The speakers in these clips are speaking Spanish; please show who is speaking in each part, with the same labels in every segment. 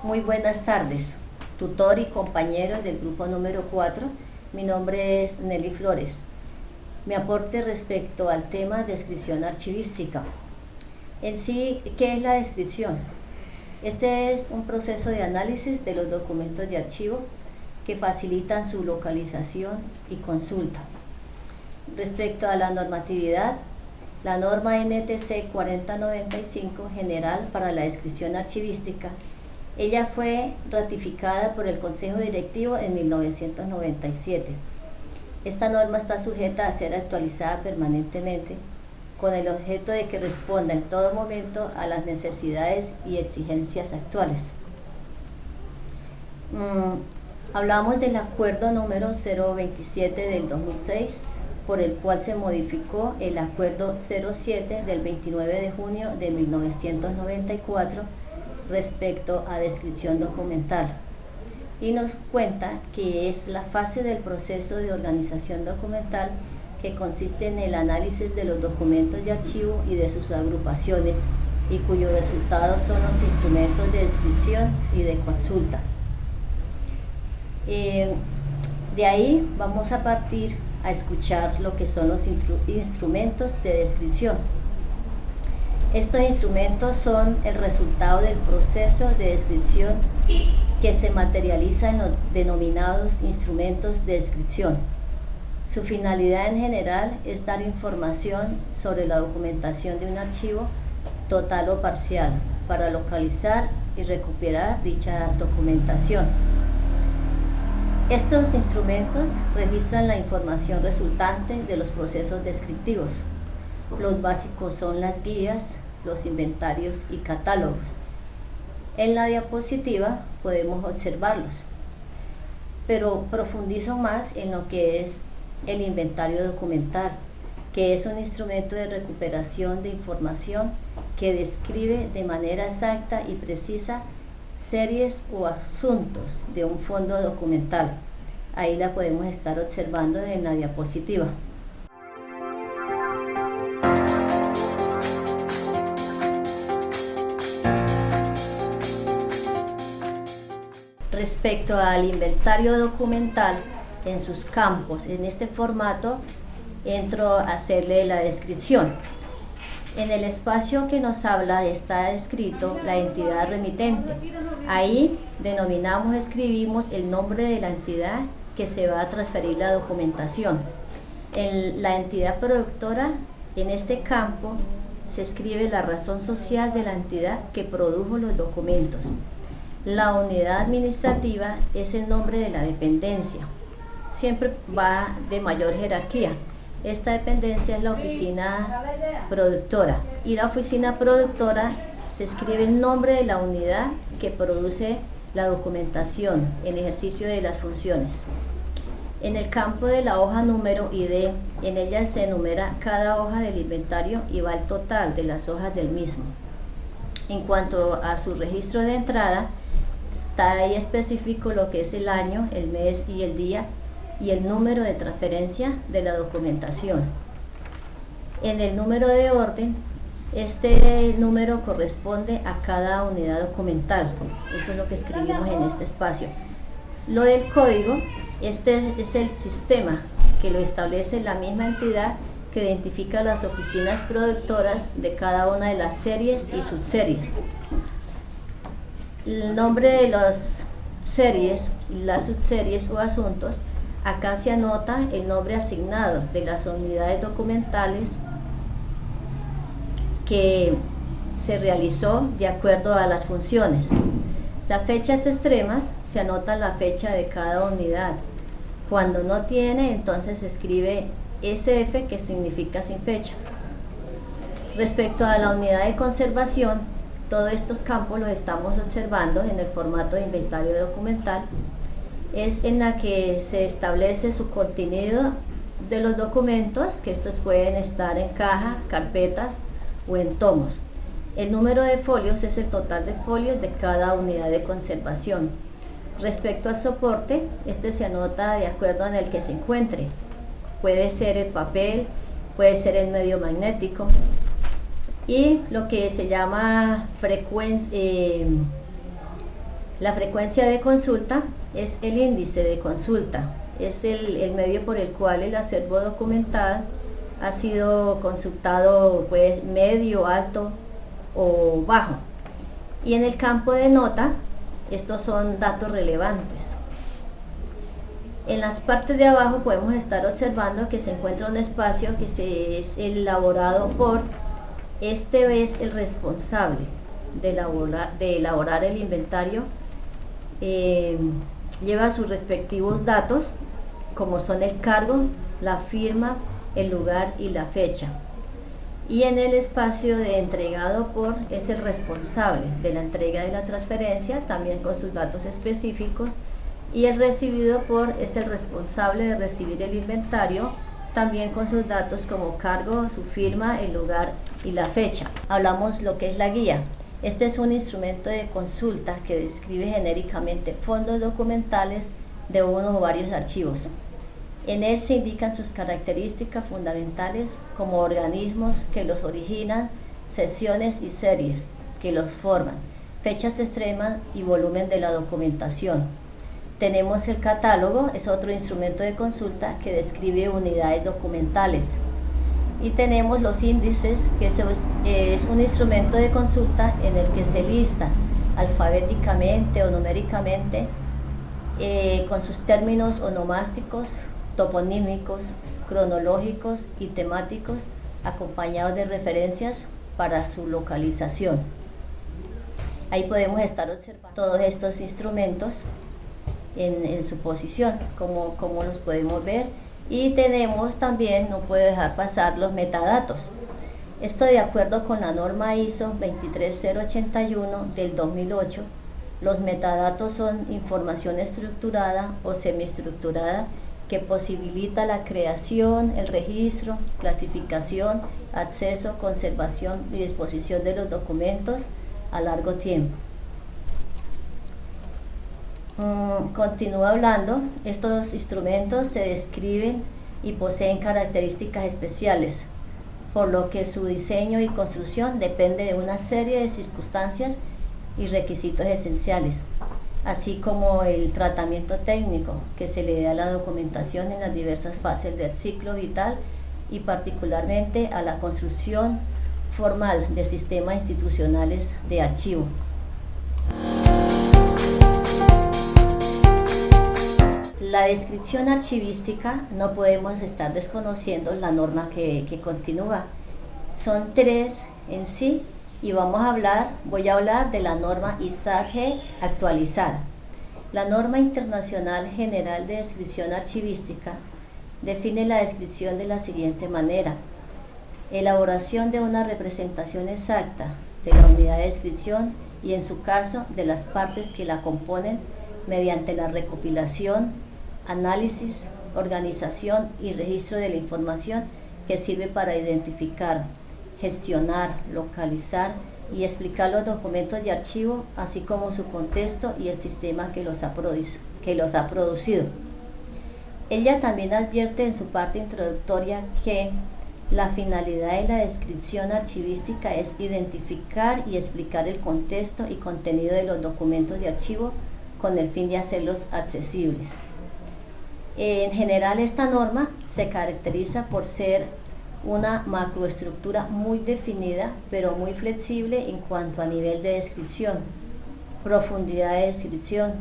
Speaker 1: Muy buenas tardes, tutor y compañeros del grupo número 4. Mi nombre es Nelly Flores. Mi aporte respecto al tema descripción archivística. En sí, ¿qué es la descripción? Este es un proceso de análisis de los documentos de archivo que facilitan su localización y consulta. Respecto a la normatividad, la norma NTC 4095 general para la descripción archivística, ella fue ratificada por el Consejo Directivo en 1997. Esta norma está sujeta a ser actualizada permanentemente con el objeto de que responda en todo momento a las necesidades y exigencias actuales. Hablamos del acuerdo número 027 del 2006, por el cual se modificó el acuerdo 07 del 29 de junio de 1994 respecto a descripción documental, y nos cuenta que es la fase del proceso de organización documental que consiste en el análisis de los documentos de archivo y de sus agrupaciones, y cuyos resultados son los instrumentos de descripción y de consulta. De ahí vamos a partir a escuchar lo que son los instrumentos de descripción. Estos instrumentos son el resultado del proceso de descripción que se materializa en los denominados instrumentos de descripción. Su finalidad en general es dar información sobre la documentación de un archivo total o parcial para localizar y recuperar dicha documentación. Estos instrumentos registran la información resultante de los procesos descriptivos. Los básicos son las guías, los inventarios y catálogos. En la diapositiva podemos observarlos, pero profundizo más en lo que es el inventario documental, que es un instrumento de recuperación de información que describe de manera exacta y precisa series o asuntos de un fondo documental. Ahí la podemos estar observando en la diapositiva. Respecto al inventario documental, en sus campos, en este formato, entro a hacerle la descripción. En el espacio que nos habla está escrito la entidad remitente. Ahí escribimos el nombre de la entidad que se va a transferir la documentación. En la entidad productora, en este campo, se escribe la razón social de la entidad que produjo los documentos. La unidad administrativa es el nombre de la dependencia. Siempre va de mayor jerarquía. Esta dependencia es la oficina productora, y la oficina productora se escribe el nombre de la unidad que produce la documentación en ejercicio de las funciones. En el campo de la hoja número ID, en ella se enumera cada hoja del inventario y va el total de las hojas del mismo. En cuanto a su registro de entrada, está ahí específico lo que es el año, el mes y el día, y el número de transferencia de la documentación. En el número de orden, este número corresponde a cada unidad documental. Eso es lo que escribimos en este espacio. Lo del código, este es el sistema que lo establece la misma entidad que identifica las oficinas productoras de cada una de las series y subseries. El nombre de las series, las subseries o asuntos, acá se anota el nombre asignado de las unidades documentales que se realizó de acuerdo a las funciones. Las fechas extremas, se anota la fecha de cada unidad. Cuando no tiene, entonces se escribe SF, que significa sin fecha. Respecto a la unidad de conservación, todos estos campos los estamos observando en el formato de inventario documental. Es en la que se establece su contenido de los documentos, que estos pueden estar en caja, carpetas o en tomos. El número de folios es el total de folios de cada unidad de conservación. Respecto al soporte, este se anota de acuerdo en el que se encuentre. Puede ser el papel, puede ser el medio magnético, y lo que se llama La frecuencia de consulta es el índice de consulta, es el medio por el cual el acervo documental ha sido consultado, pues medio, alto o bajo. Y en el campo de nota, estos son datos relevantes. En las partes de abajo podemos estar observando que se encuentra un espacio que es elaborado por, este es el responsable de elaborar el inventario, lleva sus respectivos datos, como son el cargo, la firma, el lugar y la fecha. Y en el espacio de entregado por es el responsable de la entrega de la transferencia, también con sus datos específicos, y el recibido por es el responsable de recibir el inventario, también con sus datos como cargo, su firma, el lugar y la fecha. Hablamos lo que es la guía. Este es un instrumento de consulta que describe genéricamente fondos documentales de uno o varios archivos. En él se indican sus características fundamentales como organismos que los originan, secciones y series que los forman, fechas extremas y volumen de la documentación. Tenemos el catálogo, es otro instrumento de consulta que describe unidades documentales. Y tenemos los índices, que es un instrumento de consulta en el que se lista alfabéticamente o numéricamente con sus términos onomásticos, toponímicos, cronológicos y temáticos, acompañados de referencias para su localización. Ahí podemos estar observando todos estos instrumentos en su posición, como los podemos ver. Y tenemos también, no puedo dejar pasar, los metadatos. Esto, de acuerdo con la norma ISO 23081 del 2008, los metadatos son información estructurada o semiestructurada que posibilita la creación, el registro, clasificación, acceso, conservación y disposición de los documentos a largo tiempo. Continúa hablando. Estos instrumentos se describen y poseen características especiales, por lo que su diseño y construcción depende de una serie de circunstancias y requisitos esenciales, así como el tratamiento técnico que se le da a la documentación en las diversas fases del ciclo vital y particularmente a la construcción formal de sistemas institucionales de archivo. La descripción archivística, no podemos estar desconociendo la norma que continúa. Son tres en sí y voy a hablar de la norma ISAT-G actualizada. La norma internacional general de descripción archivística define la descripción de la siguiente manera: elaboración de una representación exacta de la unidad de descripción y, en su caso, de las partes que la componen mediante la recopilación, análisis, organización y registro de la información que sirve para identificar, gestionar, localizar y explicar los documentos de archivo, así como su contexto y el sistema que los ha producido. Ella también advierte en su parte introductoria que la finalidad de la descripción archivística es identificar y explicar el contexto y contenido de los documentos de archivo con el fin de hacerlos accesibles. En general, esta norma se caracteriza por ser una macroestructura muy definida, pero muy flexible en cuanto a nivel de descripción, profundidad de descripción,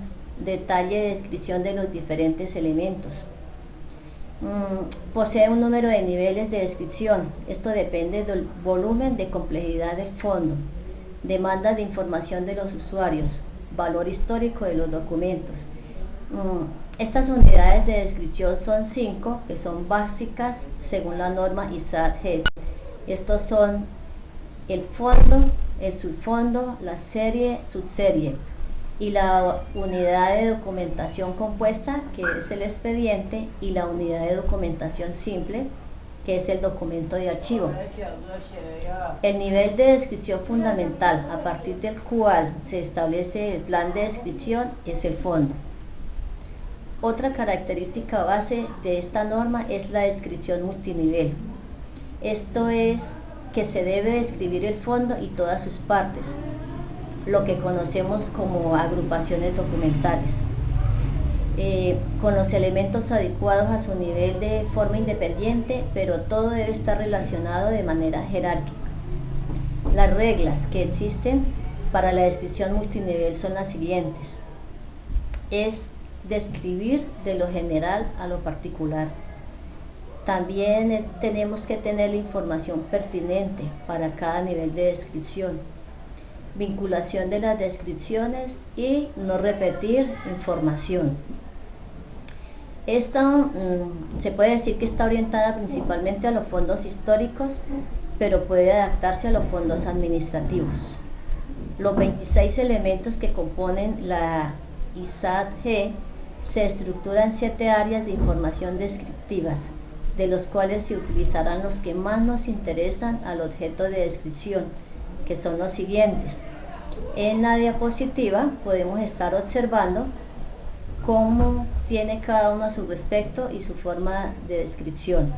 Speaker 1: detalle de descripción de los diferentes elementos. Posee un número de niveles de descripción. Esto depende del volumen de complejidad del fondo, demandas de información de los usuarios, valor histórico de los documentos. Estas unidades de descripción son 5, que son básicas según la norma ISAT-G. Estos son el fondo, el subfondo, la serie, subserie, y la unidad de documentación compuesta, que es el expediente, y la unidad de documentación simple, que es el documento de archivo. El nivel de descripción fundamental a partir del cual se establece el plan de descripción es el fondo. Otra característica base de esta norma es la descripción multinivel. Esto es que se debe describir el fondo y todas sus partes. lo que conocemos como agrupaciones documentales, con los elementos adecuados a su nivel de forma independiente, pero todo debe estar relacionado de manera jerárquica. Las reglas que existen para la descripción multinivel son las siguientes: es describir de lo general a lo particular. También tenemos que tener la información pertinente para cada nivel de descripción, vinculación de las descripciones y no repetir información. Esta se puede decir que está orientada principalmente a los fondos históricos, pero puede adaptarse a los fondos administrativos. Los 26 elementos que componen la ISAD-G se estructuran en 7 áreas de información descriptivas, de los cuales se utilizarán los que más nos interesan al objeto de descripción, que son los siguientes. En la diapositiva podemos estar observando cómo tiene cada uno a su respecto y su forma de descripción.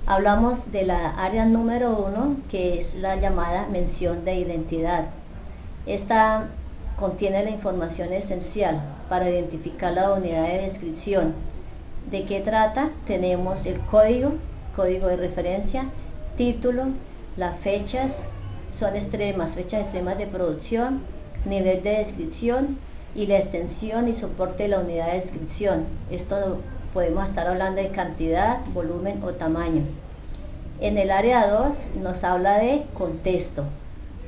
Speaker 1: Hablamos de la área número 1, que es la llamada mención de identidad. Esta contiene la información esencial para identificar la unidad de descripción. ¿De qué trata? Tenemos el código de referencia, título, las fechas, son extremas, fechas extremas de producción, nivel de descripción y la extensión y soporte de la unidad de descripción. Esto podemos estar hablando de cantidad, volumen o tamaño. En el área 2 nos habla de contexto.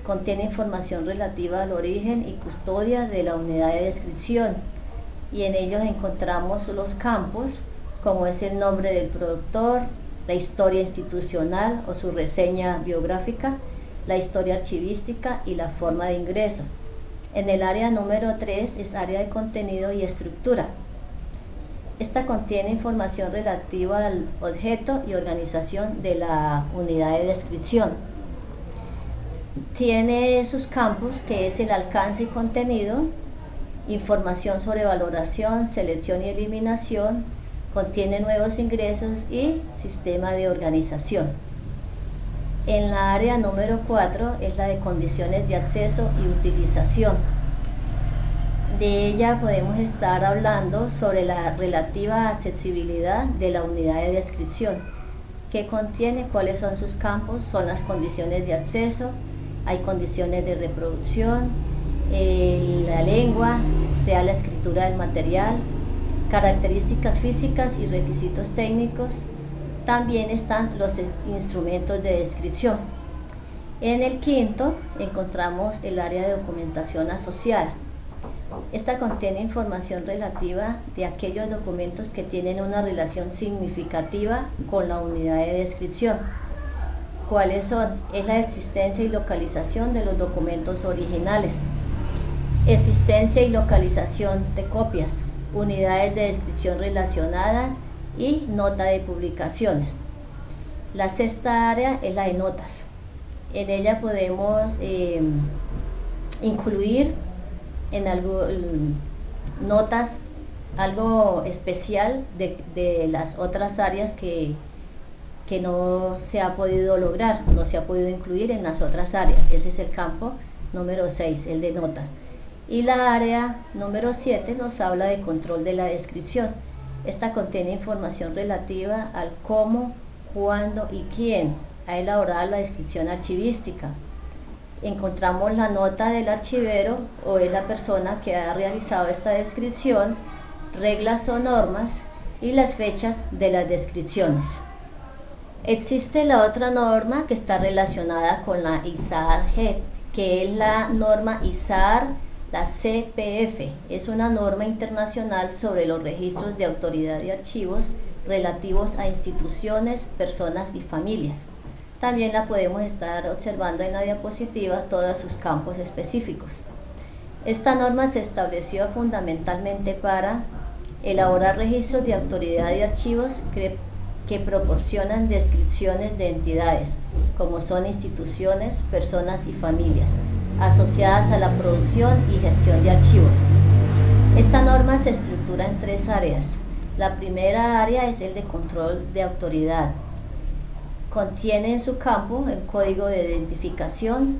Speaker 1: Contiene información relativa al origen y custodia de la unidad de descripción, y en ellos encontramos los campos, como es el nombre del productor, la historia institucional o su reseña biográfica, la historia archivística y la forma de ingreso. En el área número 3 es área de contenido y estructura. Esta contiene información relativa al objeto y organización de la unidad de descripción. Tiene sus campos, que es el alcance y contenido, información sobre valoración, selección y eliminación, contiene nuevos ingresos y sistema de organización. En la área número 4 es la de condiciones de acceso y utilización. De ella podemos estar hablando sobre la relativa accesibilidad de la unidad de descripción, que contiene cuáles son sus campos, son las condiciones de acceso, hay condiciones de reproducción, la lengua, sea la escritura del material, características físicas y requisitos técnicos. También están los instrumentos de descripción. En el quinto encontramos el área de documentación asociada. Esta contiene información relativa de aquellos documentos que tienen una relación significativa con la unidad de descripción. ¿Cuáles son? Es la existencia y localización de los documentos originales, existencia y localización de copias, unidades de descripción relacionadas y nota de publicaciones. La sexta área es la de notas. En ella podemos incluir notas, algo especial de las otras áreas que no se ha podido lograr, no se ha podido incluir en las otras áreas. Ese es el campo número 6, el de notas. Y la área número 7 nos habla de control de la descripción. Esta contiene información relativa al cómo, cuándo y quién ha elaborado la descripción archivística. Encontramos la nota del archivero, o es la persona que ha realizado esta descripción, reglas o normas y las fechas de las descripciones. Existe la otra norma que está relacionada con la ISAR-G, que es la norma ISAR, la CPF. Es una norma internacional sobre los registros de autoridad y archivos relativos a instituciones, personas y familias. También la podemos estar observando en la diapositiva, todos sus campos específicos. Esta norma se estableció fundamentalmente para elaborar registros de autoridad y archivos que proporcionan descripciones de entidades, como son instituciones, personas y familias, asociadas a la producción y gestión de archivos. Esta norma se estructura en 3 áreas. La primera área es el de control de autoridad. Contiene en su campo el código de identificación,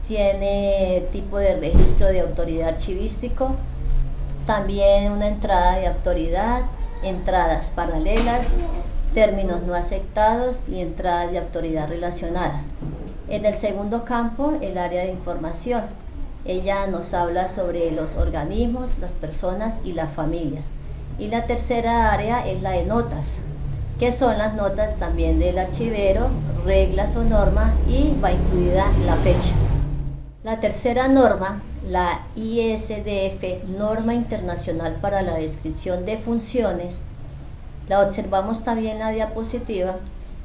Speaker 1: tiene tipo de registro de autoridad archivístico, también una entrada de autoridad, entradas paralelas, términos no aceptados y entradas de autoridad relacionadas. En el segundo campo, el área de información. Ella nos habla sobre los organismos, las personas y las familias. Y la tercera área es la de notas, que son las notas también del archivero, reglas o normas, y va incluida la fecha. La tercera norma, la ISDF, Norma Internacional para la Descripción de Funciones, la observamos también en la diapositiva.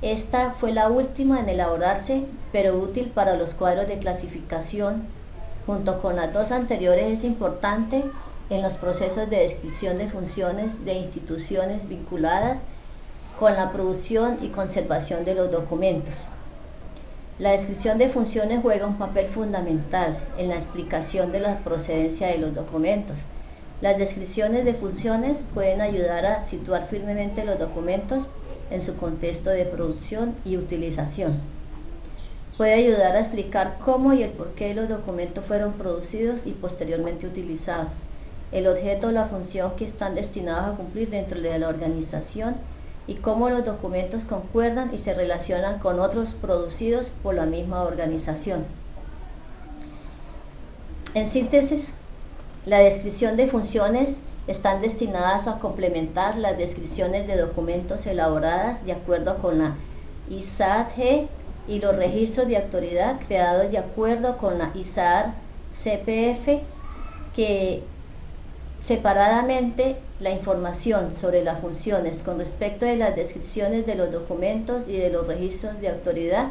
Speaker 1: Esta fue la última en elaborarse, pero útil para los cuadros de clasificación. Junto con las dos anteriores, es importante en los procesos de descripción de funciones de instituciones vinculadas con la producción y conservación de los documentos. La descripción de funciones juega un papel fundamental en la explicación de la procedencia de los documentos. Las descripciones de funciones pueden ayudar a situar firmemente los documentos en su contexto de producción y utilización. Puede ayudar a explicar cómo y el por qué los documentos fueron producidos y posteriormente utilizados, el objeto o la función que están destinados a cumplir dentro de la organización y cómo los documentos concuerdan y se relacionan con otros producidos por la misma organización. En síntesis, la descripción de funciones están destinadas a complementar las descripciones de documentos elaboradas de acuerdo con la ISAD-G y los registros de autoridad creados de acuerdo con la ISAR-CPF, que separadamente la información sobre las funciones con respecto de las descripciones de los documentos y de los registros de autoridad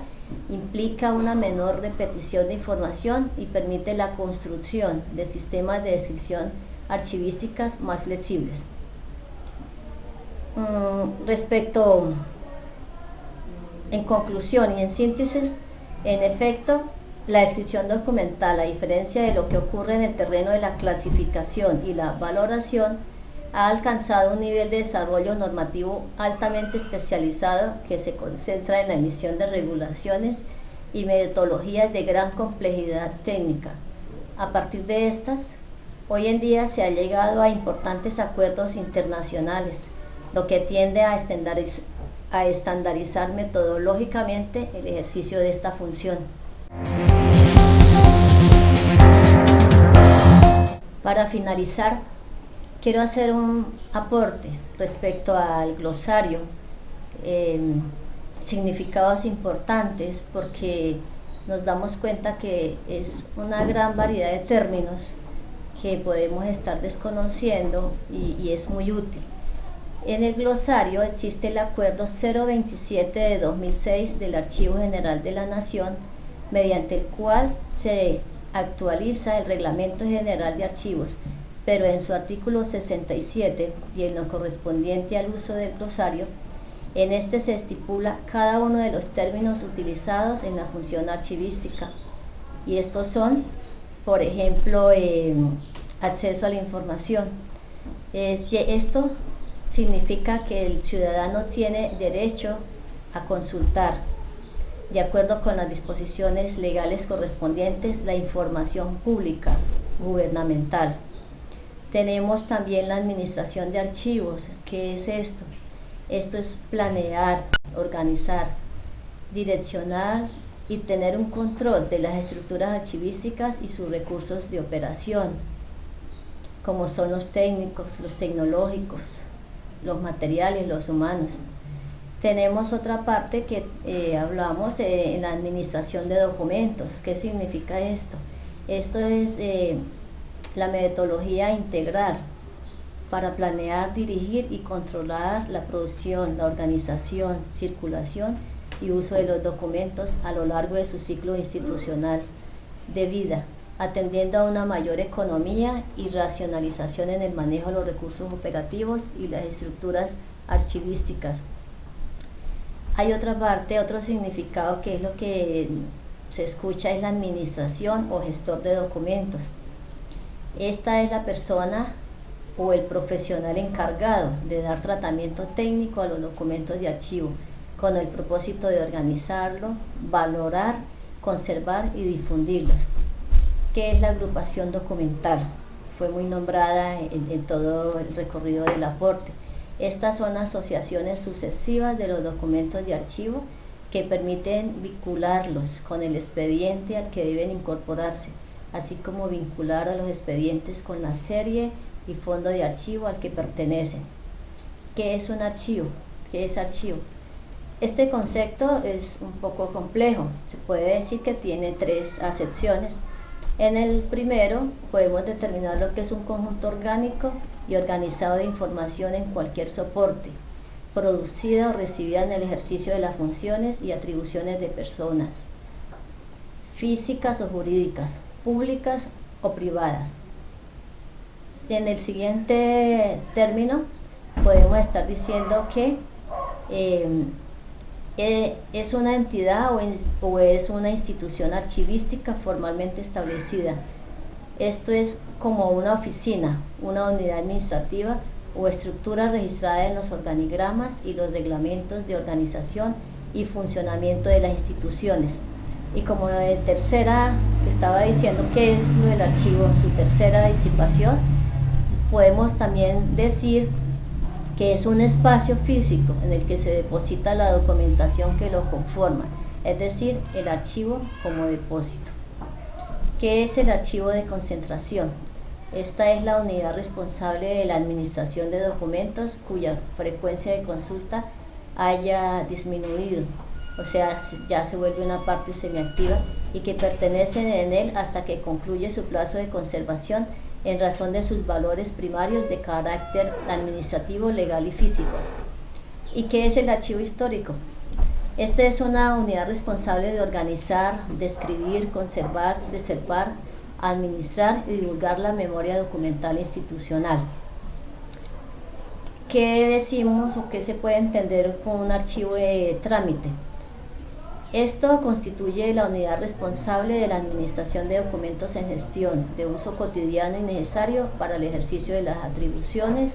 Speaker 1: implica una menor repetición de información y permite la construcción de sistemas de descripción archivísticas más flexibles. En conclusión y en síntesis, en efecto, la descripción documental, a diferencia de lo que ocurre en el terreno de la clasificación y la valoración, ha alcanzado un nivel de desarrollo normativo altamente especializado que se concentra en la emisión de regulaciones y metodologías de gran complejidad técnica. A partir de estas, hoy en día se ha llegado a importantes acuerdos internacionales, lo que tiende a estandarizar metodológicamente el ejercicio de esta función. Para finalizar, quiero hacer un aporte respecto al glosario, significados importantes, porque nos damos cuenta que es una gran variedad de términos que podemos estar desconociendo y es muy útil. En el glosario existe el Acuerdo 027 de 2006 del Archivo General de la Nación, mediante el cual se actualiza el Reglamento General de Archivos, pero en su artículo 67 y en lo correspondiente al uso del glosario, en este se estipula cada uno de los términos utilizados en la función archivística, y estos son, por ejemplo, acceso a la información. Esto significa que el ciudadano tiene derecho a consultar, de acuerdo con las disposiciones legales correspondientes, la información pública gubernamental. Tenemos también la administración de archivos. ¿Qué es esto? Esto es planear, organizar, direccionar y tener un control de las estructuras archivísticas y sus recursos de operación, como son los técnicos, los tecnológicos, los materiales, los humanos. Tenemos otra parte que hablamos en la administración de documentos. ¿Qué significa esto? Esto es la metodología integral para planear, dirigir y controlar la producción, la organización, circulación y uso de los documentos a lo largo de su ciclo institucional de vida, atendiendo a una mayor economía y racionalización en el manejo de los recursos operativos y las estructuras archivísticas. Hay otra parte, otro significado que es lo que se escucha, es la administración o gestor de documentos. Esta es la persona o el profesional encargado de dar tratamiento técnico a los documentos de archivo, con el propósito de organizarlo, valorar, conservar y difundirlos. ¿Qué es la agrupación documental? Fue muy nombrada en todo el recorrido del aporte. Estas son asociaciones sucesivas de los documentos de archivo que permiten vincularlos con el expediente al que deben incorporarse, así como vincular a los expedientes con la serie y fondo de archivo al que pertenecen. ¿Qué es un archivo? ¿Qué es archivo? Este concepto es un poco complejo. Se puede decir que tiene tres acepciones. En el primero podemos determinar lo que es un conjunto orgánico y organizado de información en cualquier soporte, producida o recibida en el ejercicio de las funciones y atribuciones de personas, físicas o jurídicas, públicas o privadas. En el siguiente término podemos estar diciendo que es una entidad o es una institución archivística formalmente establecida. Esto es como una oficina, una unidad administrativa o estructura registrada en los organigramas y los reglamentos de organización y funcionamiento de las instituciones. Y como tercera, estaba diciendo que es lo del archivo, su tercera disipación, podemos también decir que es un espacio físico en el que se deposita la documentación que lo conforma, es decir, el archivo como depósito. ¿Qué es el archivo de concentración? Esta es la unidad responsable de la administración de documentos cuya frecuencia de consulta haya disminuido, o sea, ya se vuelve una parte semiactiva, y que pertenecen en él hasta que concluye su plazo de conservación en razón de sus valores primarios de carácter administrativo, legal y físico. ¿Y qué es el archivo histórico? Este es una unidad responsable de organizar, describir, conservar, reservar, administrar y divulgar la memoria documental institucional. ¿Qué decimos o qué se puede entender con un archivo de trámite? Esto constituye la unidad responsable de la administración de documentos en gestión, de uso cotidiano y necesario para el ejercicio de las atribuciones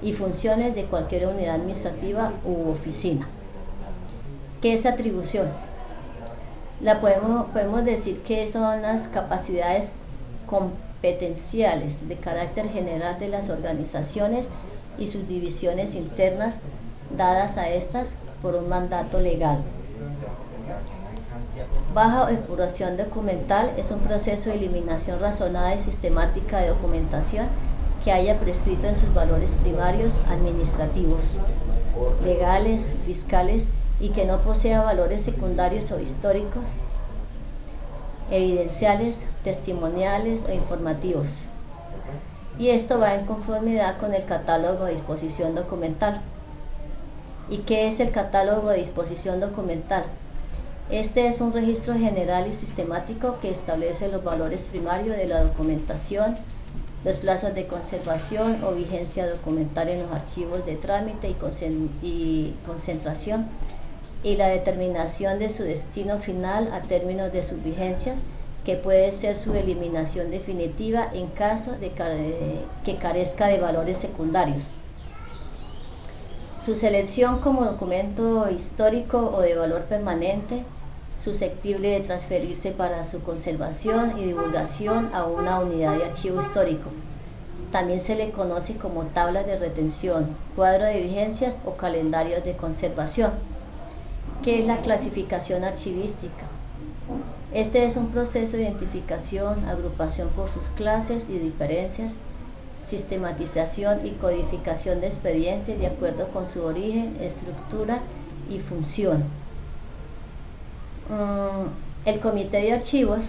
Speaker 1: y funciones de cualquier unidad administrativa u oficina. ¿Qué es atribución? Podemos decir que son las capacidades competenciales de carácter general de las organizaciones y sus divisiones internas dadas a estas por un mandato legal. Baja depuración documental es un proceso de eliminación razonada y sistemática de documentación que haya prescrito en sus valores primarios administrativos, legales, fiscales y que no posea valores secundarios o históricos, evidenciales, testimoniales o informativos. Y esto va en conformidad con el catálogo de disposición documental. ¿Y qué es el catálogo de disposición documental? Este es un registro general y sistemático que establece los valores primarios de la documentación, los plazos de conservación o vigencia documental en los archivos de trámite y concentración, y la determinación de su destino final a términos de sus vigencias, que puede ser su eliminación definitiva en caso de que carezca de valores secundarios. Su selección como documento histórico o de valor permanente, susceptible de transferirse para su conservación y divulgación a una unidad de archivo histórico. También se le conoce como tabla de retención, cuadro de vigencias o calendarios de conservación. ¿Qué es la clasificación archivística? Este es un proceso de identificación, agrupación por sus clases y diferencias, sistematización y codificación de expedientes de acuerdo con su origen, estructura y función. El comité de archivos.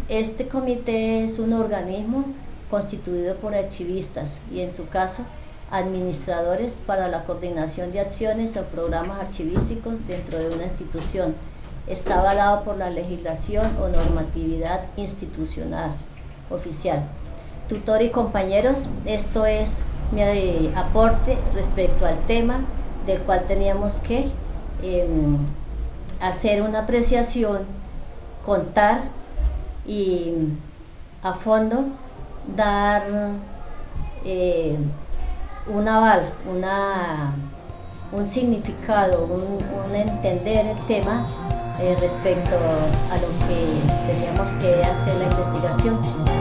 Speaker 1: Este comité es un organismo constituido por archivistas y, en su caso, administradores para la coordinación de acciones o programas archivísticos dentro de una institución. Está avalado por la legislación o normatividad institucional oficial. Tutor y compañeros, esto es mi aporte respecto al tema del cual teníamos que hacer una apreciación, contar y a fondo dar un aval, un significado, un entender el tema respecto a lo que teníamos que hacer la investigación.